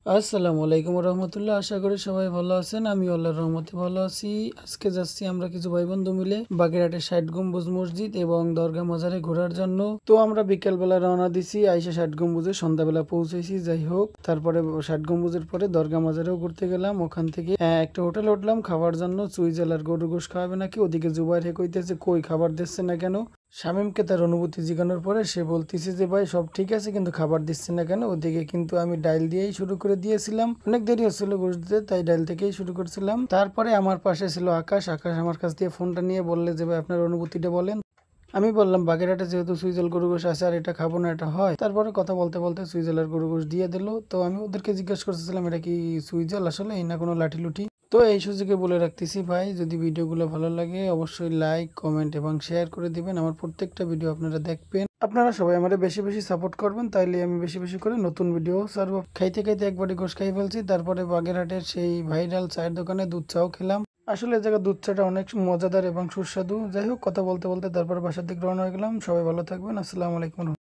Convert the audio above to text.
আসসালামু আলাইকুম রহমতুল্লাহ। আশা করি সবাই ভালো আছেন। আমি আল্লাহর রহমতে ভালো আছি। আজকে যাচ্ছি আমরা কিছু ভাই বন্ধু মিলে বাগেরহাটের ষাট গম্বুজ মসজিদ এবং দরগা মাজারে ঘোরার জন্য। তো আমরা বিকেলবেলা রওনা দিছি, আইসা ষাট গম্বুজে সন্ধ্যাবেলা পৌঁছেছি। যাই হোক, তারপরে ষাট গম্বুজের পরে দরগা মাজারেও ঘুরতে গেলাম। ওখান থেকে একটা হোটেলে উঠলাম খাবার জন্য। চুই জেলার গরু গোশ খাওয়াবে নাকি, ওদিকে জুবাইর হে কইতেছে কই খাবার দিচ্ছে না কেন। শামীমকে তার অনুভূতি জিজ্ঞানোর পরে সে বলতেছে যে ভাই সব ঠিক আছে কিন্তু খাবার দিচ্ছে না কেন। ওদিকে কিন্তু আমি ডাইল দিয়েই শুরু করে দিয়েছিলাম, অনেক দেরি হচ্ছিল গোশ দিতে, তাই ডাইল থেকেই শুরু করছিলাম। তারপরে আমার পাশে ছিল আকাশ। আকাশ আমার কাছ দিয়ে ফোনটা নিয়ে বললে যে ভাই আপনার অনুভূতিটা বলেন। আমি বললাম বাগেরহাটে যেহেতু সুইজেল গরু গোশ আছে আর এটা খাবো না, এটা হয়। তারপরে কথা বলতে বলতে সুইজেলের গরু গোশ দিয়ে দিল। তো আমি ওদেরকে জিজ্ঞাসা করতেছিলাম এটা কি সুইজেল আসলে, এই না কোনো লাঠি লুঠি। তো এই সুযোগে বলে রাখতেছি ভাই, যদি ভিডিওগুলো ভালো লাগে অবশ্যই লাইক কমেন্ট এবং শেয়ার করে দিবেন। আমার প্রত্যেকটা ভিডিও আপনারা দেখবেন, আপনারা সবাই আমাদের বেশি বেশি সাপোর্ট করবেন, তাইলে আমি বেশি বেশি করে নতুন ভিডিও ছাড়বো। খাইতে খাইতে একবারই গোশ খাই ফেলছি। তারপরে বাগেরহাটের সেই ভাইরাল চায়ের দোকানে দুধ চাও খেলাম। আসলে এই জায়গায় দুধ চাটা অনেক মজাদার এবং সুস্বাদু। যাই হোক, কথা বলতে বলতে তারপরে বাসার দিকে রওনা হয়ে গেলাম। সবাই ভালো থাকবেন। আসসালামু আলাইকুম।